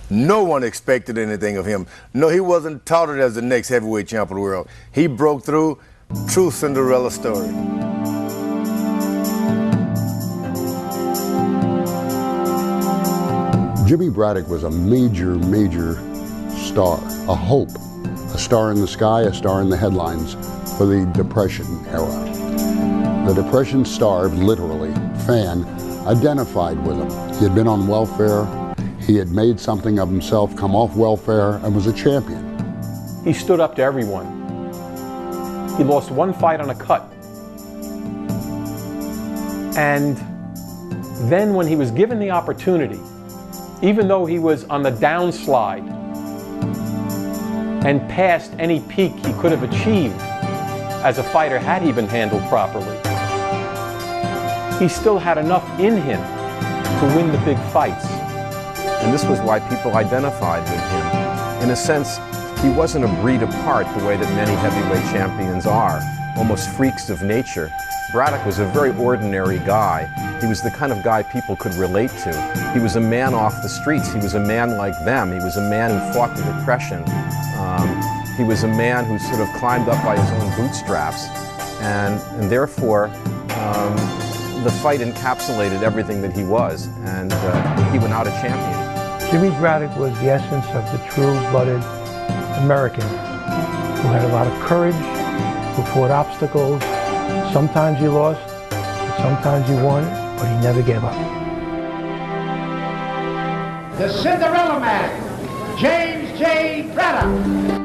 No one expected anything of him. No, he wasn't touted as the next heavyweight champ of the world. He broke through. True Cinderella story. Jimmy Braddock was a major star, a hope, a star in the sky, a star in the headlines for the Depression era. The Depression-starved, literally, fan identified with him. He had been on welfare, he had made something of himself, come off welfare, and was a champion. He stood up to everyone. He lost one fight on a cut. And then when he was given the opportunity, even though he was on the downslide and past any peak he could have achieved as a fighter had he been handled properly, he still had enough in him to win the big fights. And this was why people identified with him. In a sense, he wasn't a breed apart the way that many heavyweight champions are, almost freaks of nature. Braddock was a very ordinary guy. He was the kind of guy people could relate to. He was a man off the streets. He was a man like them. He was a man who fought the Depression. He was a man who sort of climbed up by his own bootstraps. And therefore, the fight encapsulated everything that he was, and he went out a champion. Jimmy Braddock was the essence of the true-blooded American who had a lot of courage, who fought obstacles. Sometimes he lost, sometimes he won, but he never gave up. The Cinderella Man, James J. Braddock.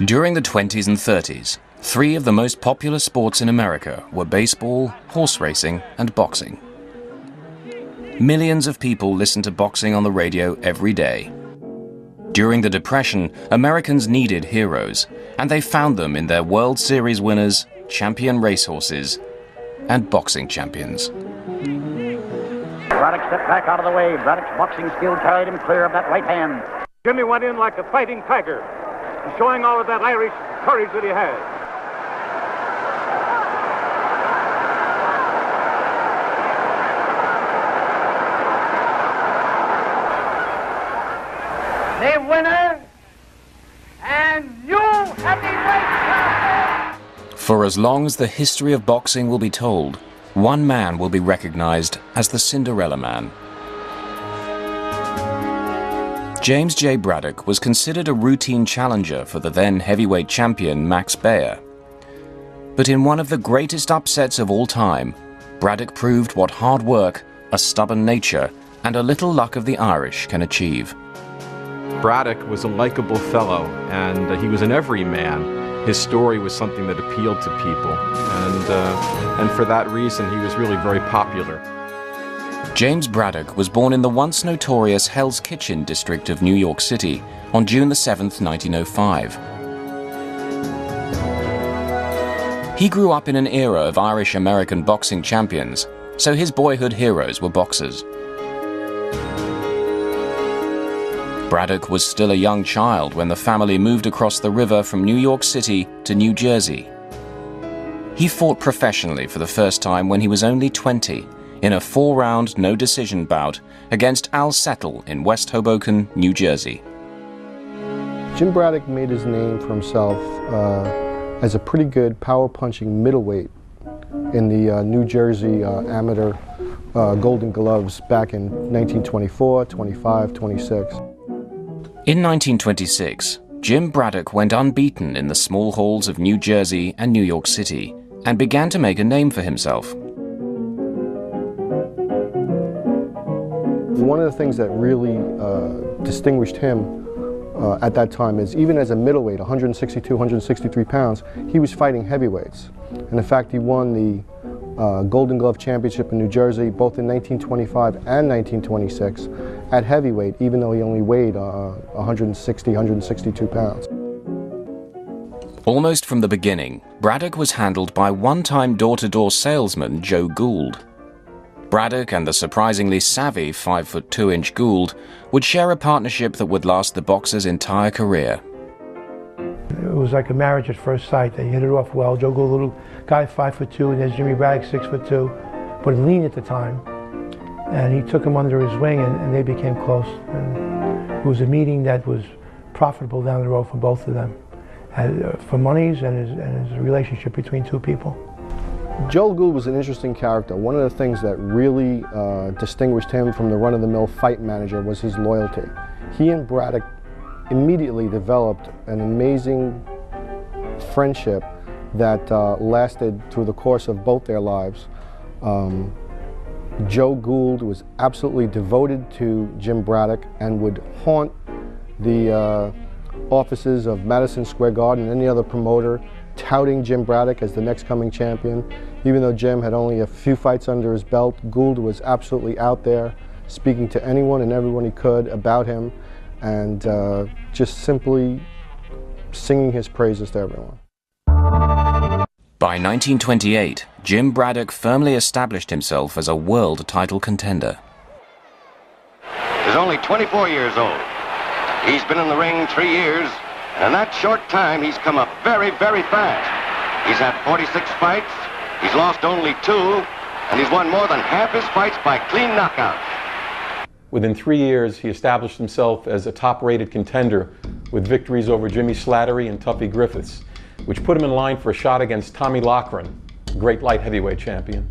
During the 20s and 30s, three of the most popular sports in America were baseball, horse racing, and boxing. Millions of people listened to boxing on the radio every day. During the Depression, Americans needed heroes, and they found them in their World Series winners, champion racehorses, and boxing champions. Braddock stepped back out of the way. Braddock's boxing skill carried him clear of that right hand. Jimmy went in like a fighting tiger, showing all of that Irish courage that he had. The winner and new heavyweight champion. For as long as the history of boxing will be told, one man will be recognized as the Cinderella Man. James J. Braddock was considered a routine challenger for the then heavyweight champion Max Baer. But in one of the greatest upsets of all time, Braddock proved what hard work, a stubborn nature, and a little luck of the Irish can achieve. Braddock was a likable fellow, and he was an everyman. His story was something that appealed to people, and for that reason he was really very popular. James Braddock was born in the once notorious Hell's Kitchen district of New York City on June 7, 1905. He grew up in an era of Irish-American boxing champions, so his boyhood heroes were boxers. Braddock was still a young child when the family moved across the river from New York City to New Jersey. He fought professionally for the first time when he was only 20, in a 4-round no-decision bout against Al Settle in West Hoboken, New Jersey. Jim Braddock made his name for himself as a pretty good power-punching middleweight in the New Jersey amateur Golden Gloves back in 1924, 25, 26. In 1926, Jim Braddock went unbeaten in the small halls of New Jersey and New York City and began to make a name for himself. One of the things that really distinguished him at that time is even as a middleweight, 162, 163 pounds, he was fighting heavyweights. And in fact, he won the Golden Glove Championship in New Jersey both in 1925 and 1926 at heavyweight, even though he only weighed 160, 162 pounds. Almost from the beginning, Braddock was handled by one-time door-to-door salesman Joe Gould. Braddock and the surprisingly savvy 5'2" Gould would share a partnership that would last the boxer's entire career. It was like a marriage at first sight. They hit it off well. Joe Gould, a little guy, 5'2", and there's Jimmy Braddock, 6'2", but lean at the time. And he took him under his wing, and they became close. And it was a meeting that was profitable down the road for both of them, for monies and his relationship between two people. Joe Gould was an interesting character. One of the things that really distinguished him from the run-of-the-mill fight manager was his loyalty. He and Braddock immediately developed an amazing friendship that lasted through the course of both their lives. Joe Gould was absolutely devoted to Jim Braddock and would haunt the offices of Madison Square Garden and any other promoter, touting Jim Braddock as the next coming champion. Even though Jim had only a few fights under his belt, Gould was absolutely out there speaking to anyone and everyone he could about him, and just simply singing his praises to everyone. By 1928, Jim Braddock firmly established himself as a world title contender. He's only 24 years old. He's been in the ring 3 years, and in that short time he's come up very, very fast. He's had 46 fights, he's lost only 2, and he's won more than half his fights by clean knockouts. Within 3 years, he established himself as a top-rated contender with victories over Jimmy Slattery and Tuffy Griffiths, which put him in line for a shot against Tommy Loughran, the great light heavyweight champion.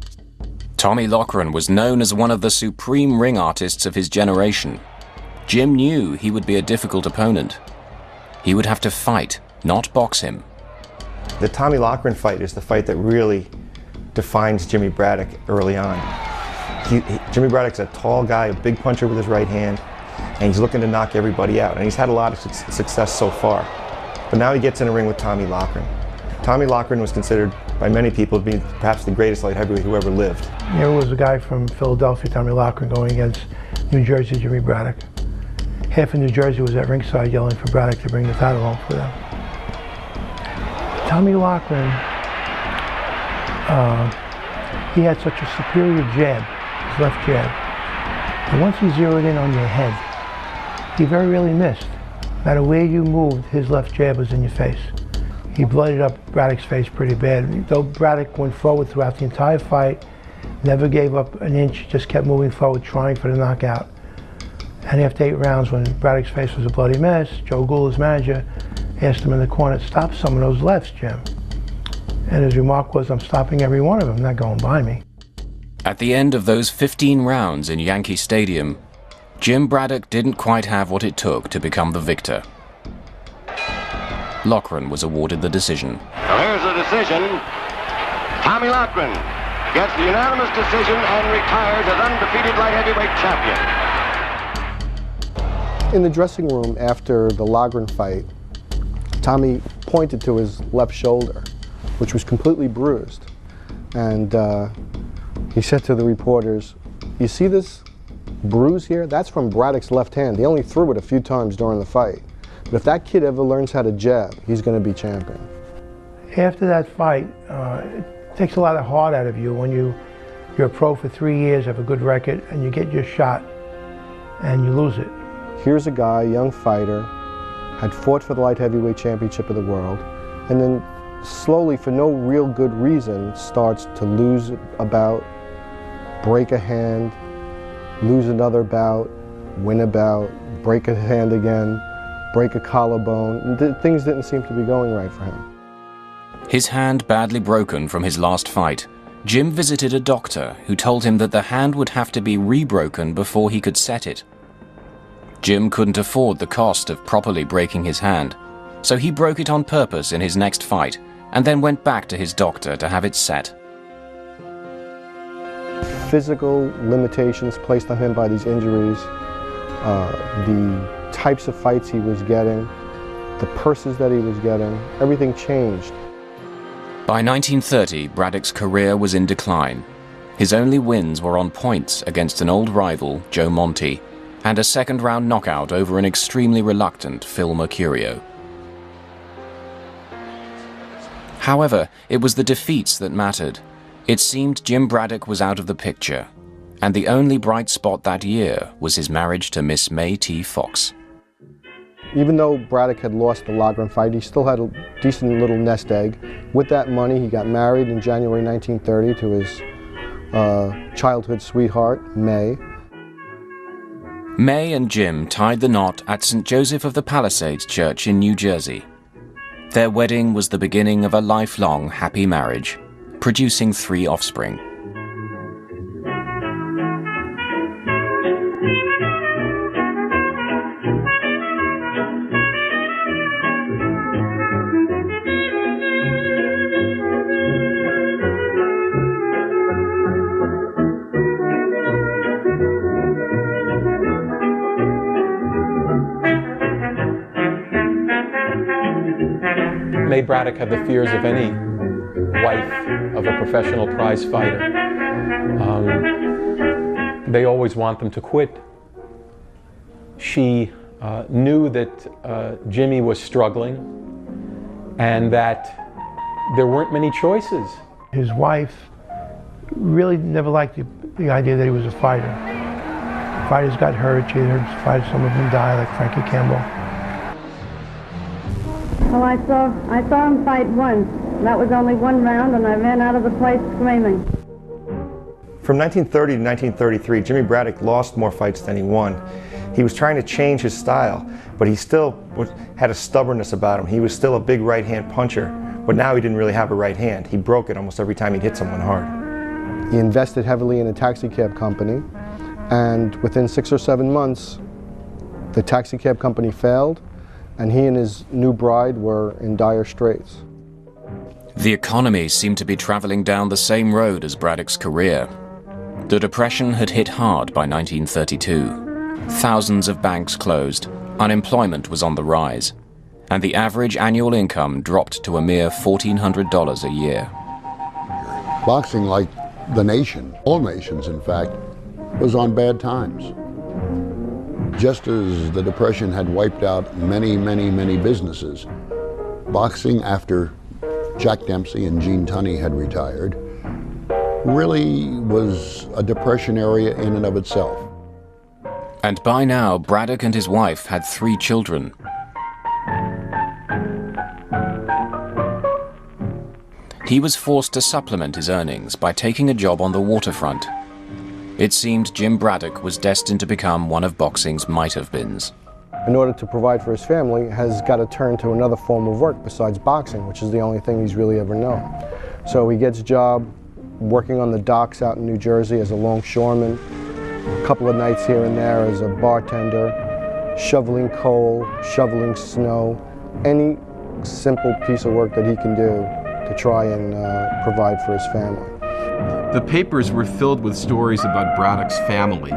Tommy Loughran was known as one of the supreme ring artists of his generation. Jim knew he would be a difficult opponent. He would have to fight, not box him. The Tommy Loughran fight is the fight that really defines Jimmy Braddock early on. Jimmy Braddock's a tall guy, a big puncher with his right hand, and he's looking to knock everybody out. And he's had a lot of success so far. But now he gets in a ring with Tommy Loughran. Tommy Loughran was considered by many people to be perhaps the greatest light heavyweight who ever lived. There was a guy from Philadelphia, Tommy Loughran, going against New Jersey, Jimmy Braddock. Half of New Jersey was at ringside yelling for Braddock to bring the title home for them. Tommy Loughran, he had such a superior jab, his left jab, and once he zeroed in on your head, he very rarely missed. No matter where you moved, his left jab was in your face. He blooded up Braddock's face pretty bad. Though Braddock went forward throughout the entire fight, never gave up an inch, just kept moving forward, trying for the knockout. And after 8 rounds, when Braddock's face was a bloody mess, Joe Gould, his manager, asked him in the corner, "Stop some of those lefts, Jim." And his remark was, "I'm stopping every one of them, not going by me." At the end of those 15 rounds in Yankee Stadium, Jim Braddock didn't quite have what it took to become the victor. Loughran was awarded the decision. So here's the decision. Tommy Loughran gets the unanimous decision and retires as undefeated light heavyweight champion. In the dressing room after the Loughran fight, Tommy pointed to his left shoulder, which was completely bruised. And he said to the reporters, "You see this bruise here? That's from Braddock's left hand. They only threw it a few times during the fight. But if that kid ever learns how to jab, he's going to be champion." After that fight, it takes a lot of heart out of you when you're a pro for 3 years, have a good record, and you get your shot and you lose it. Here's a guy, young fighter, had fought for the light heavyweight championship of the world, and then slowly, for no real good reason, starts to lose a bout, break a hand, lose another bout, win a bout, break a hand again, break a collarbone. Things didn't seem to be going right for him. His hand badly broken from his last fight, Jim visited a doctor who told him that the hand would have to be rebroken before he could set it. Jim couldn't afford the cost of properly breaking his hand, so he broke it on purpose in his next fight and then went back to his doctor to have it set. Physical limitations placed on him by these injuries, the types of fights he was getting, the purses that he was getting, everything changed. By 1930, Braddock's career was in decline. His only wins were on points against an old rival, Joe Monte, and a second-round knockout over an extremely reluctant Phil Mercurio. However, it was the defeats that mattered. It seemed Jim Braddock was out of the picture, and the only bright spot that year was his marriage to Miss May T. Fox. Even though Braddock had lost the Loughran fight, he still had a decent little nest egg. With that money, he got married in January 1930 to his childhood sweetheart, May. May and Jim tied the knot at St. Joseph of the Palisades Church in New Jersey. Their wedding was the beginning of a lifelong happy marriage, producing 3 offspring. May Braddock had the fears of any wife of a professional prize fighter. They always want them to quit. She knew that Jimmy was struggling and that there weren't many choices. His wife really never liked the idea that he was a fighter. Fighters got hurt, she had heard some of them die, like Frankie Campbell. Well, I saw him fight once. That was only 1 round, and I ran out of the place screaming. From 1930 to 1933, Jimmy Braddock lost more fights than he won. He was trying to change his style, but he still had a stubbornness about him. He was still a big right-hand puncher, but now he didn't really have a right hand. He broke it almost every time he'd hit someone hard. He invested heavily in a taxi cab company, and within 6 or 7 months, the taxi cab company failed, and he and his new bride were in dire straits. The economy seemed to be traveling down the same road as Braddock's career. The Depression had hit hard by 1932. Thousands of banks closed, unemployment was on the rise, and the average annual income dropped to a mere $1,400 a year. Boxing, like the nation, all nations in fact, was on bad times. Just as the Depression had wiped out many, many, many businesses, boxing, after Jack Dempsey and Gene Tunney had retired, really was a Depression area in and of itself. And by now, Braddock and his wife had 3 children. He was forced to supplement his earnings by taking a job on the waterfront. It seemed Jim Braddock was destined to become one of boxing's might-have-beens. In order to provide for his family, has got to turn to another form of work besides boxing, which is the only thing he's really ever known. So he gets a job working on the docks out in New Jersey as a longshoreman, a couple of nights here and there as a bartender, shoveling coal, shoveling snow, any simple piece of work that he can do to try and provide for his family. The papers were filled with stories about Braddock's family.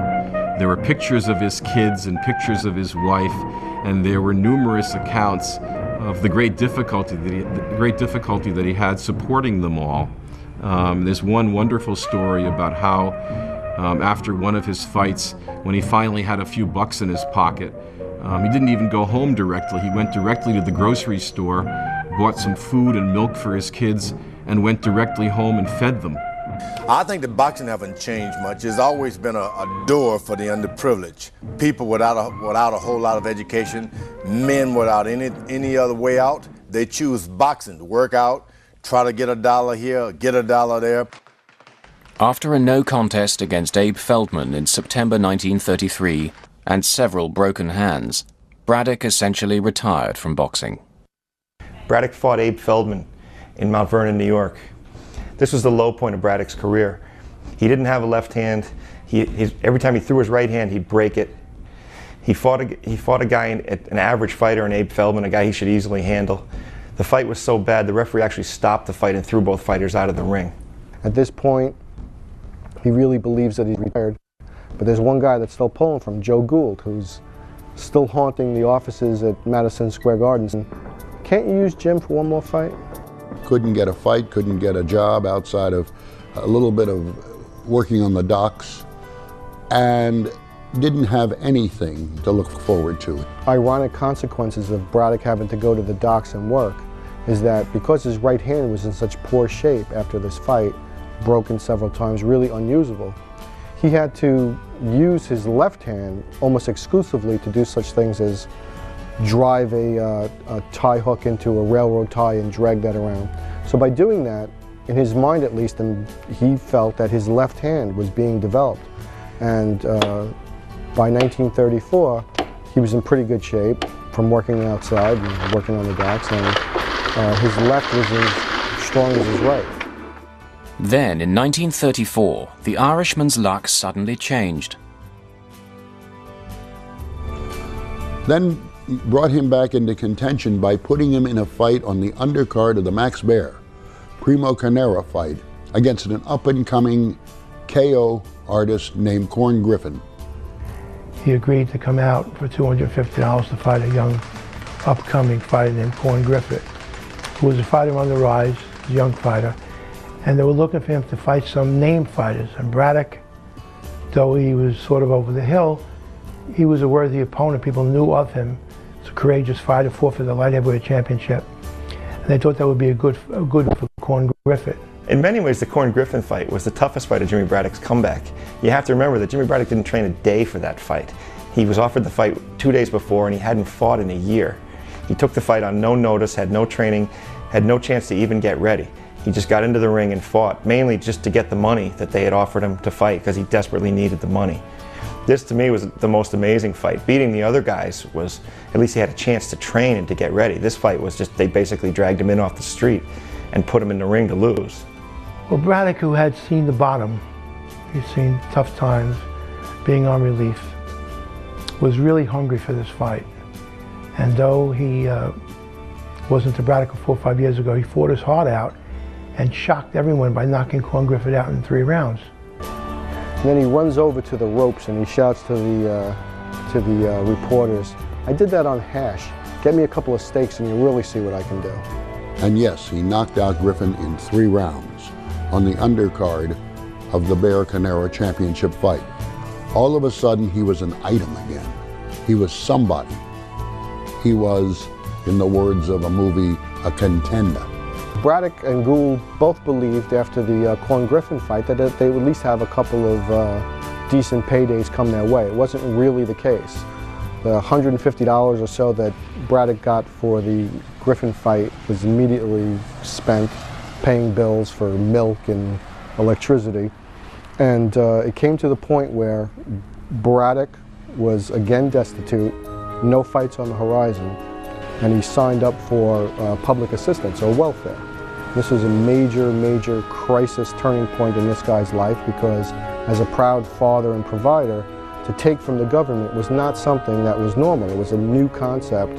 There were pictures of his kids and pictures of his wife, and there were numerous accounts of the great difficulty that he had supporting them all. There's one wonderful story about how after one of his fights, when he finally had a few bucks in his pocket, he didn't even go home directly. He went directly to the grocery store, bought some food and milk for his kids, and went directly home and fed them. I think that boxing haven't changed much. It's always been a door for the underprivileged. People without a whole lot of education, men without any other way out, they choose boxing to work out, try to get a dollar here, get a dollar there. After a no contest against Abe Feldman in September 1933 and several broken hands, Braddock essentially retired from boxing. Braddock fought Abe Feldman in Mount Vernon, New York. This was the low point of Braddock's career. He didn't have a left hand. Every time he threw his right hand, he'd break it. He fought a guy, an average fighter, in Abe Feldman, a guy he should easily handle. The fight was so bad, the referee actually stopped the fight and threw both fighters out of the ring. At this point, he really believes that he's retired. But there's one guy that's still pulling from, Joe Gould, who's still haunting the offices at Madison Square Garden. Can't you use Jim for one more fight? couldn't get a fight, couldn't get a job outside of a little bit of working on the docks, and didn't have anything to look forward to. Ironic consequences of Braddock having to go to the docks and work is that because his right hand was in such poor shape after this fight, broken several times, really unusable, he had to use his left hand almost exclusively to do such things as drive a tie hook into a railroad tie and drag that around. So by doing that, in his mind at least, and he felt that his left hand was being developed. And by 1934, he was in pretty good shape from working outside and working on the docks, and his left was as strong as his right. Then, in 1934, the Irishman's luck suddenly changed. Then brought him back into contention by putting him in a fight on the undercard of the Max Baer Primo Carnera fight against an up-and-coming KO artist named Corn Griffin. He agreed to come out for $250 to fight a young, upcoming fighter named Corn Griffin, who was a fighter on the rise, a young fighter, and they were looking for him to fight some named fighters. And Braddock, though he was sort of over the hill, he was a worthy opponent. People knew of him. He was a courageous fighter, fought for the light heavyweight championship. And they thought that would be a good for Corn Griffin. In many ways, the Corn Griffin fight was the toughest fight of Jimmy Braddock's comeback. You have to remember that Jimmy Braddock didn't train a day for that fight. He was offered the fight 2 days before, and he hadn't fought in a year. He took the fight on no notice, had no training, had no chance to even get ready. He just got into the ring and fought, mainly just to get the money that they had offered him to fight, because he desperately needed the money. This, to me, was the most amazing fight. Beating the other guys was, at least he had a chance to train and to get ready. This fight was just, they basically dragged him in off the street and put him in the ring to lose. Well, Braddock, who had seen the bottom, he'd seen tough times, being on relief, was really hungry for this fight. And though he wasn't to Braddock 4 or 5 years ago, he fought his heart out and shocked everyone by knocking Corn Griffin out in 3 rounds. And then he runs over to the ropes and he shouts to the reporters, "I did that on hash. Get me a couple of steaks and you'll really see what I can do." And yes, he knocked out Griffin in 3 rounds on the undercard of the Baer Carnera championship fight. All of a sudden, he was an item again. He was somebody. He was, in the words of a movie, a contender. Braddock and Gould both believed after the Corn Griffin fight that they would at least have a couple of decent paydays come their way. It wasn't really the case. The $150 or so that Braddock got for the Griffin fight was immediately spent paying bills for milk and electricity. And it came to the point where Braddock was again destitute, no fights on the horizon, and he signed up for public assistance or welfare. This was a major, major crisis turning point in this guy's life, because as a proud father and provider, to take from the government was not something that was normal. It was a new concept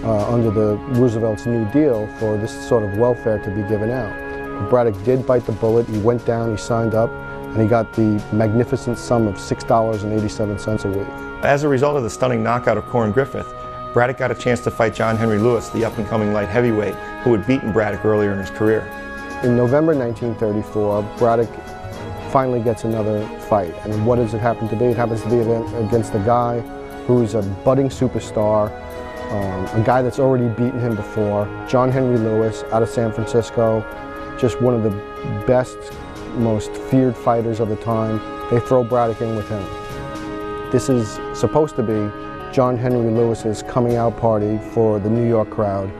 under the Roosevelt's New Deal for this sort of welfare to be given out. But Braddock did bite the bullet. He went down, he signed up, and he got the magnificent sum of $6.87 a week. As a result of the stunning knockout of Corn Griffin, Braddock got a chance to fight John Henry Lewis, the up-and-coming light heavyweight, who had beaten Braddock earlier in his career. In November 1934, Braddock finally gets another fight. And what does it happen to be? It happens to be against a guy who's a budding superstar, a guy that's already beaten him before, John Henry Lewis out of San Francisco, just one of the best, most feared fighters of the time. They throw Braddock in with him. This is supposed to be John Henry Lewis's coming out party for the New York crowd.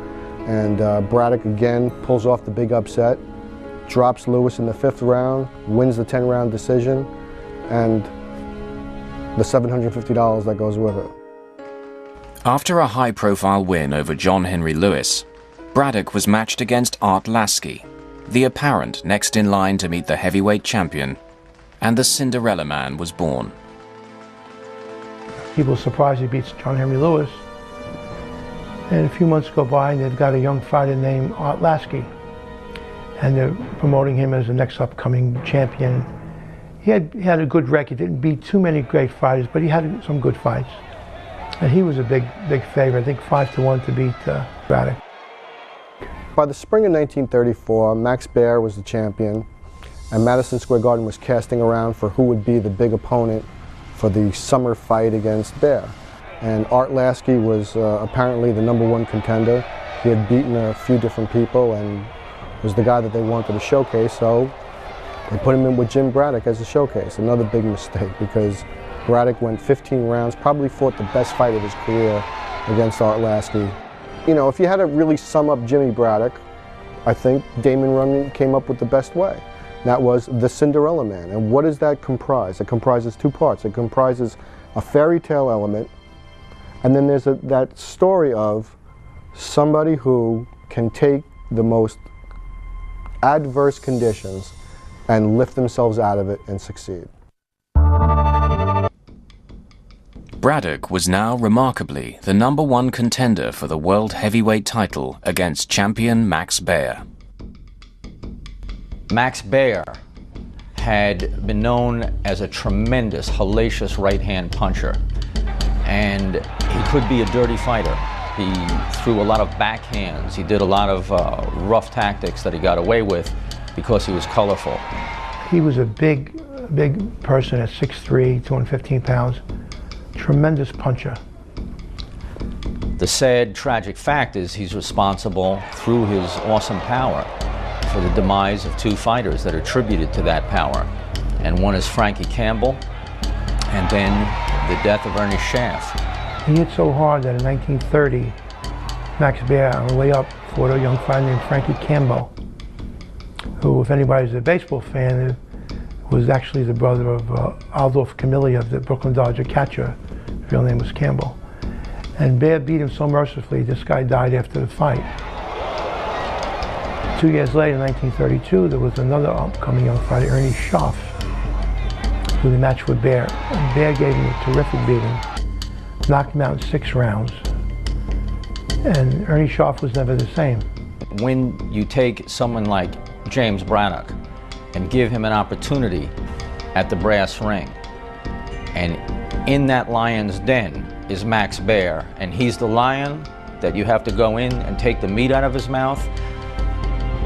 And Braddock again pulls off the big upset, drops Lewis in the 5th round, wins the 10-round decision, and the $750 that goes with it. After a high-profile win over John Henry Lewis, Braddock was matched against Art Lasky, the apparent next in line to meet the heavyweight champion, and the Cinderella Man was born. People were surprised he beats John Henry Lewis. And a few months go by and they've got a young fighter named Art Lasky. And they're promoting him as the next upcoming champion. He had a good record, didn't beat too many great fighters, but he had some good fights. And he was a big favorite, I think 5-1 to beat Braddock. By the spring of 1934, Max Baer was the champion, and Madison Square Garden was casting around for who would be the big opponent for the summer fight against Baer. And Art Lasky was apparently the #1 contender. He had beaten a few different people and was the guy that they wanted to showcase, so they put him in with Jim Braddock as a showcase. Another big mistake, because Braddock went 15 rounds, probably fought the best fight of his career against Art Lasky. You know, if you had to really sum up Jimmy Braddock, I think Damon Runyon came up with the best way. That was the Cinderella Man. And what does that comprise? It comprises two parts. It comprises a fairy tale element, and then there's that story of somebody who can take the most adverse conditions and lift themselves out of it and succeed. Braddock was now remarkably the #1 contender for the world heavyweight title against champion Max Baer. Max Baer had been known as a tremendous, hellacious right-hand puncher, and he could be a dirty fighter. He threw a lot of backhands. He did a lot of rough tactics that he got away with because he was colorful. He was a big person at 6'3", 215 pounds. Tremendous puncher. The sad, tragic fact is he's responsible, through his awesome power, for the demise of two fighters that are attributed to that power. And one is Frankie Campbell, and then the death of Ernie Schaff. He hit so hard that in 1930, Max Baer, on the way up, fought a young fighter named Frankie Campbell, who, if anybody's a baseball fan, was actually the brother of Aldolph Camilli of the Brooklyn Dodger catcher. His real name was Campbell. And Baer beat him so mercifully, this guy died after the fight. 2 years later, in 1932, there was another upcoming young fighter, Ernie Schaff, who the match with Baer. And Baer gave him a terrific beating, knocked him out in 6 rounds. And Ernie Schaff was never the same. When you take someone like James Braddock and give him an opportunity at the brass ring, and in that lion's den is Max Baer, and he's the lion that you have to go in and take the meat out of his mouth,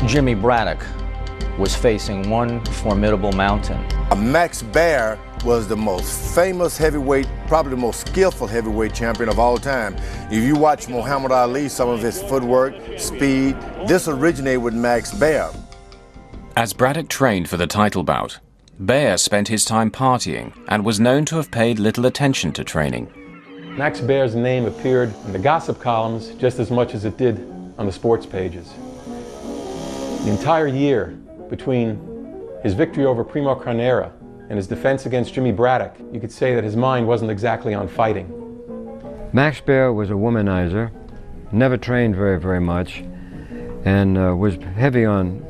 Jimmy Braddock was facing one formidable mountain. Max Baer was the most famous heavyweight, probably the most skillful heavyweight champion of all time. If you watch Muhammad Ali, some of his footwork, speed, this originated with Max Baer. As Braddock trained for the title bout, Baer spent his time partying and was known to have paid little attention to training. Max Baer's name appeared in the gossip columns just as much as it did on the sports pages. The entire year between his victory over Primo Carnera and his defense against Jimmy Braddock, you could say that his mind wasn't exactly on fighting. Max Baer was a womanizer, never trained very much, and was heavy on,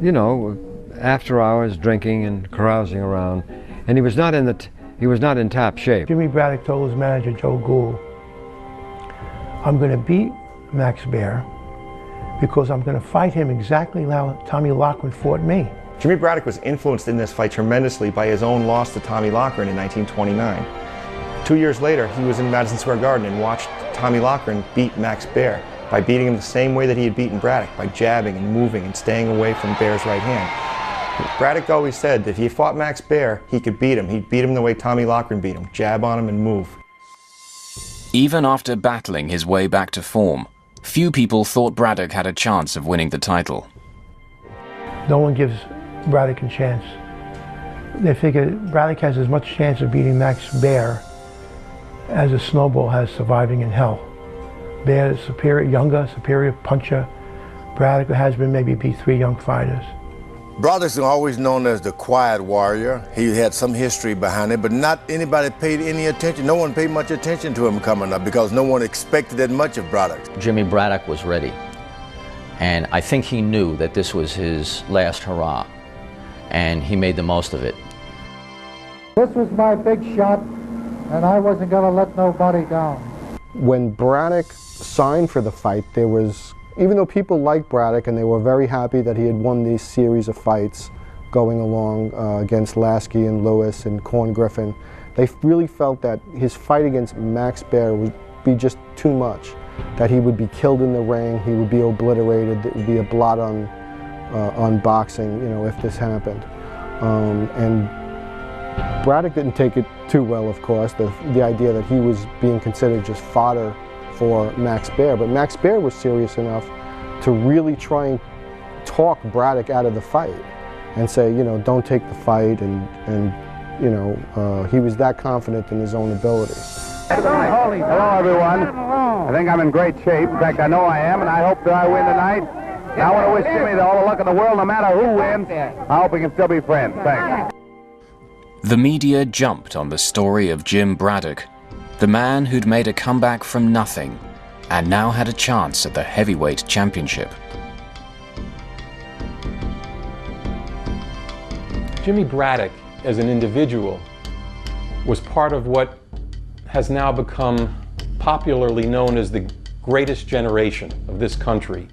you know, after hours drinking and carousing around, and he was not in top shape. Jimmy Braddock told his manager, Joe Gould, I'm going to beat Max Baer because I'm going to fight him exactly how Tommy Loughran fought me. Jimmy Braddock was influenced in this fight tremendously by his own loss to Tommy Loughran in 1929. 2 years later, he was in Madison Square Garden and watched Tommy Loughran beat Max Baer by beating him the same way that he had beaten Braddock, by jabbing and moving and staying away from Baer's right hand. Braddock always said that if he fought Max Baer, he could beat him. He'd beat him the way Tommy Loughran beat him, jab on him and move. Even after battling his way back to form, few people thought Braddock had a chance of winning the title. No one gives Braddock a chance. They figure Braddock has as much chance of beating Max Baer as a snowball has surviving in hell. Baer is superior, younger, superior puncher. Braddock has been maybe beat 3 young fighters. Braddock's always known as the quiet warrior. He had some history behind it, but not anybody paid any attention. No one paid much attention to him coming up because no one expected that much of Braddock. Jimmy Braddock was ready, and I think he knew that this was his last hurrah, and he made the most of it. This was my big shot, and I wasn't going to let nobody down. When Braddock signed for the fight, there was, even though people liked Braddock and they were very happy that he had won these series of fights going along against Lasky and Lewis and Corn Griffin, they really felt that his fight against Max Baer would be just too much. that he would be killed in the ring, he would be obliterated, there would be a blot on boxing, you know, if this happened. And Braddock didn't take it too well, of course, the idea that he was being considered just fodder for Max Baer. But Max Baer was serious enough to really try and talk Braddock out of the fight and say, you know, don't take the fight, and you know, he was that confident in his own ability. Hello, everyone. I think I'm in great shape. In fact, I know I am, and I hope that I win tonight. And I want to wish Jimmy all the luck in the world, no matter who wins. I hope we can still be friends. Thanks. The media jumped on the story of Jim Braddock, the man who'd made a comeback from nothing and now had a chance at the heavyweight championship. Jimmy Braddock, as an individual, was part of what has now become popularly known as the greatest generation of this country.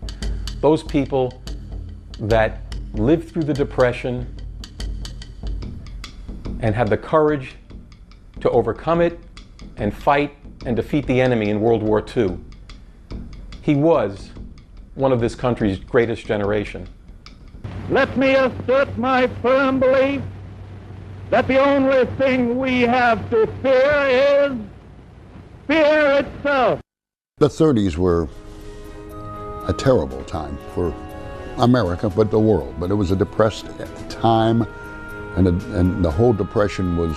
Those people that lived through the Depression and had the courage to overcome it and fight and defeat the enemy in World War II. He was one of this country's greatest generation. Let me assert my firm belief that the only thing we have to fear is fear itself. The 30s were a terrible time for America, but the world. But it was a depressed time, and the whole Depression was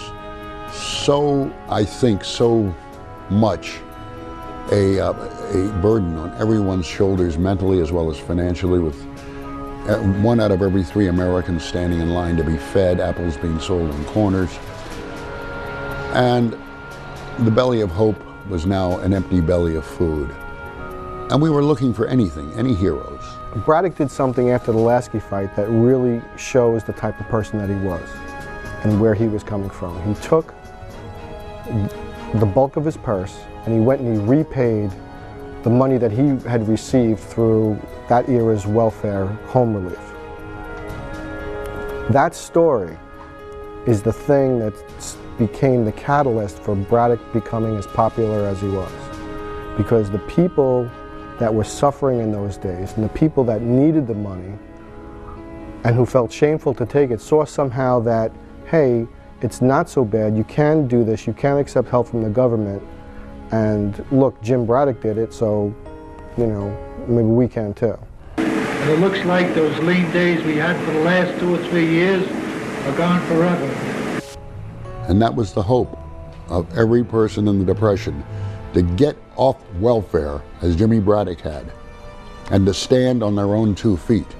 so, I think, so much a burden on everyone's shoulders, mentally as well as financially, with 1 out of every 3 Americans standing in line to be fed, apples being sold on corners. And the belly of hope was now an empty belly of food. And we were looking for anything, any heroes. Braddock did something after the Lasky fight that really shows the type of person that he was and where he was coming from. He took the bulk of his purse and he went and he repaid the money that he had received through that era's welfare home relief. That story is the thing that became the catalyst for Braddock becoming as popular as he was. Because the people that were suffering in those days and the people that needed the money and who felt shameful to take it saw somehow that, hey, it's not so bad, you can do this, you can accept help from the government, and look, Jim Braddock did it, so, you know, maybe we can too. And it looks like those lean days we had for the last 2 or 3 years are gone forever. And that was the hope of every person in the Depression, to get off welfare, as Jimmy Braddock had, and to stand on their own 2 feet.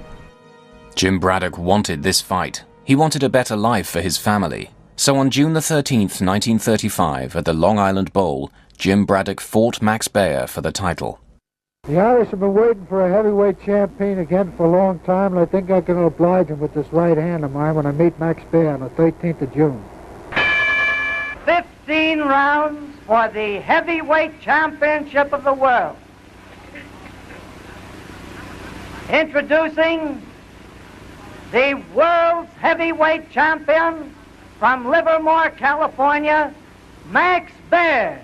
Jim Braddock wanted this fight. He wanted a better life for his family. So on June the 13th, 1935, at the Long Island Bowl, Jim Braddock fought Max Baer for the title. The Irish have been waiting for a heavyweight champion again for a long time, and I think I can oblige him with this right hand of mine when I meet Max Baer on the 13th of June. 15 rounds for the heavyweight championship of the world. Introducing the world's heavyweight champion from Livermore, California, Max Baer.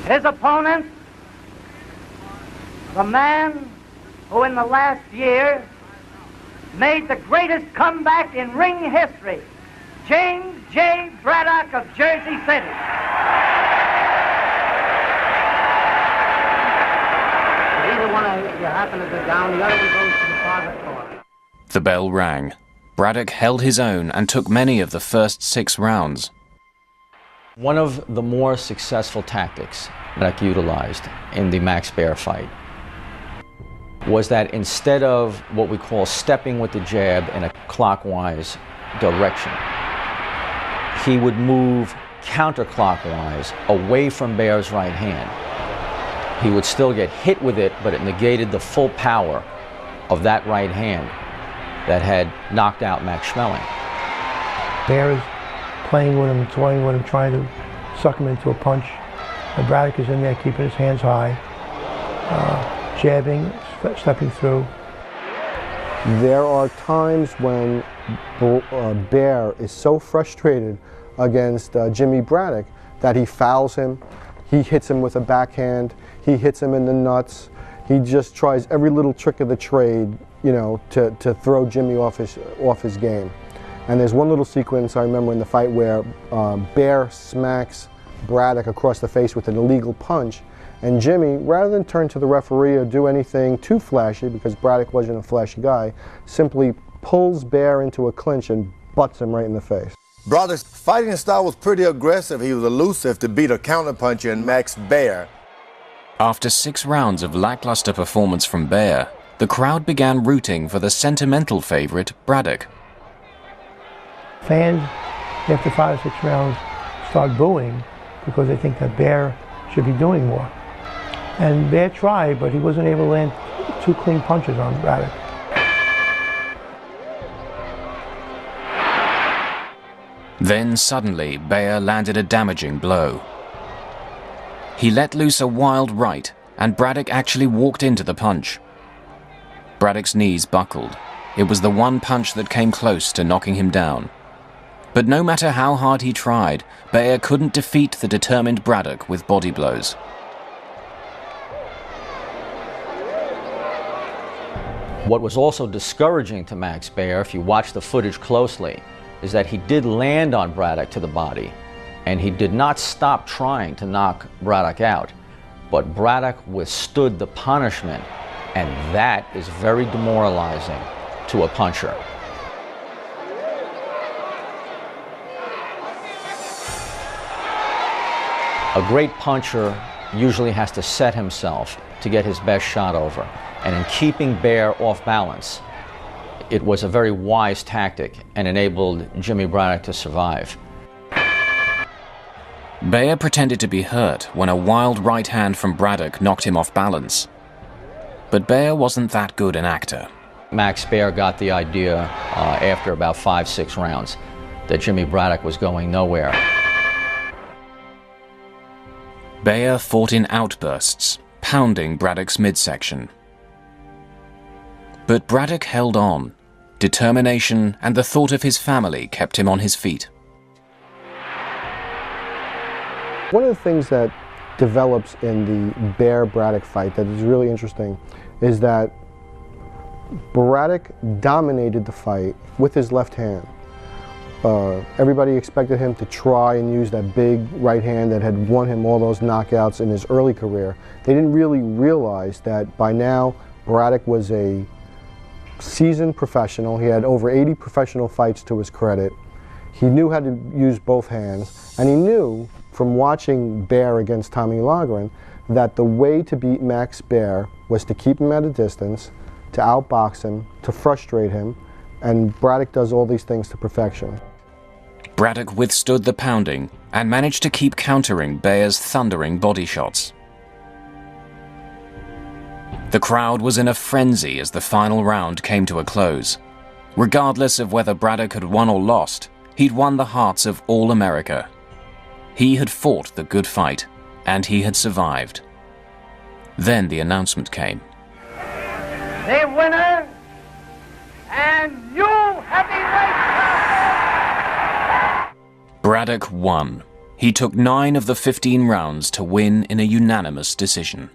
His opponent, the man who in the last year made the greatest comeback in ring history, James J. Braddock of Jersey City. Either one of you happen to go down, the other one goes to the farther corner. The bell rang. Braddock held his own and took many of the first 6 rounds. One of the more successful tactics Braddock utilized in the Max Baer fight was that instead of what we call stepping with the jab in a clockwise direction, he would move counterclockwise away from Baer's right hand. He would still get hit with it, but it negated the full power of that right hand that had knocked out Max Schmeling. Baer is playing with him, toying with him, trying to suck him into a punch. And Braddock is in there keeping his hands high, jabbing, stepping through. There are times when Bear is so frustrated against Jimmy Braddock that he fouls him, he hits him with a backhand, he hits him in the nuts, he just tries every little trick of the trade, you know, to throw Jimmy off his game. And there's one little sequence I remember in the fight where Bear smacks Braddock across the face with an illegal punch, and Jimmy, rather than turn to the referee or do anything too flashy, because Braddock wasn't a flashy guy, simply pulls Bear into a clinch and butts him right in the face. Braddock's fighting style was pretty aggressive. He was elusive to beat a counterpuncher in Max Baer. After 6 rounds of lackluster performance from Baer, the crowd began rooting for the sentimental favorite, Braddock. Fans, after 5 or 6 rounds, start booing because they think that Baer should be doing more. And Baer tried, but he wasn't able to land 2 clean punches on Braddock. Then suddenly, Baer landed a damaging blow. He let loose a wild right, and Braddock actually walked into the punch. Braddock's knees buckled. It was the one punch that came close to knocking him down. But no matter how hard he tried, Baer couldn't defeat the determined Braddock with body blows. What was also discouraging to Max Baer, if you watch the footage closely, is that he did land on Braddock to the body, and he did not stop trying to knock Braddock out. But Braddock withstood the punishment, and that is very demoralizing to a puncher. A great puncher usually has to set himself to get his best shot over. And in keeping Baer off balance, it was a very wise tactic and enabled Jimmy Braddock to survive. Baer pretended to be hurt when a wild right hand from Braddock knocked him off balance. But Baer wasn't that good an actor. Max Baer got the idea after about 5-6 rounds that Jimmy Braddock was going nowhere. Baer fought in outbursts, pounding Braddock's midsection. But Braddock held on. Determination and the thought of his family kept him on his feet. One of the things that develops in the Baer-Braddock fight that is really interesting is that Braddock dominated the fight with his left hand. Everybody expected him to try and use that big right hand that had won him all those knockouts in his early career. They didn't really realize that by now Braddock was a seasoned professional. He had over 80 professional fights to his credit. He knew how to use both hands, and he knew from watching Baer against Tommy Loughran that the way to beat Max Baer was to keep him at a distance, to outbox him, to frustrate him, and Braddock does all these things to perfection. Braddock withstood the pounding and managed to keep countering Baer's thundering body shots. The crowd was in a frenzy as the final round came to a close. Regardless of whether Braddock had won or lost, he'd won the hearts of all America. He had fought the good fight, and he had survived. Then the announcement came. The winner and new heavyweight champion! Braddock won. He took 9 of the 15 rounds to win in a unanimous decision.